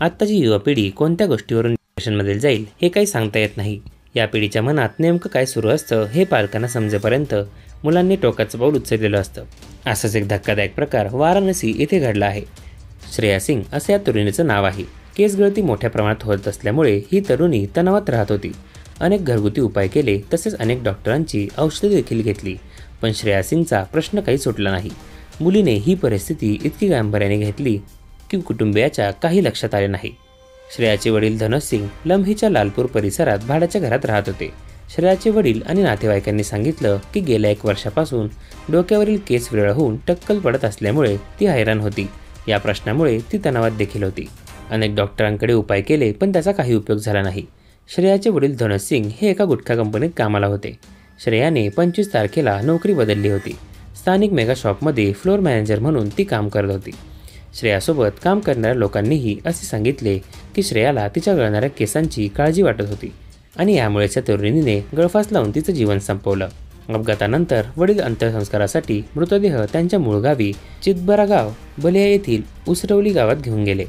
आत्ताची युवा पिढी कोणत्या गोष्टीवरून डिप्रेशनमध्ये जाईल हे काही सांगता येत नाही। या पिढीच्या मनात नेमकं काय सुरू असतं हे पालकांना समजेपर्यंत मुलांनी टोकाचं पाऊल उचललेलं असतं। असाच एक धक्कादायक प्रकार वाराणसी येथे घडला आहे। श्रेया सिंग असे या तरुणीचं नाव आहे। केस गळती मोठ्या प्रमाणात होत असल्यामुळे ही तरुणी तणावात राहत होती। अनेक घरगुती उपाय केले, तसेच अनेक डॉक्टरांची औषधे देखील घेतली, पण श्रेया सिंगचा प्रश्न काही सुटला नाही। मुलीने ही परिस्थिती इतकी गांभीर्याने घेतली की कुटुंबियाच्या काही लक्षात आले नाही। श्रेयाचे वडील धनोज सिंग लम्हीच्या लालपूर परिसरात भाड्याच्या घरात राहत होते। श्रेयाचे वडील आणि नातेवाईकांनी सांगितलं की गेल्या 1 वर्षापासून डोक्यावरील केस विरळ होऊन टक्कल पडत असल्यामुळे ती हैराण होती। या प्रश्नामुळे ती तणावात देखील होती। अनेक डॉक्टरांकडे उपाय केले, पण त्याचा काही उपयोग झाला नाही। श्रेयाचे वडील धनोज सिंग हे एका गुटखा कंपनीत कामाला होते। श्रेयाने 25 तारखेला नोकरी बदलली होती। स्थानिक मेगा शॉपमध्ये फ्लोअर मॅनेजर म्हणून ती काम करत होती। श्रेयासोबत काम करणाऱ्या लोकांनीही असे सांगितले की श्रेयाला तिच्या गळणाऱ्या केसांची काळजी वाटत होती आणि यामुळेच त्या तरुणीने गळफास लावून तिचं जीवन संपवलं। अपघातानंतर वडील अंत्यसंस्कारासाठी मृतदेह त्यांच्या मूळ गावी चितबरा गाव बलिया येथील उसरवली गावात घेऊन गेले।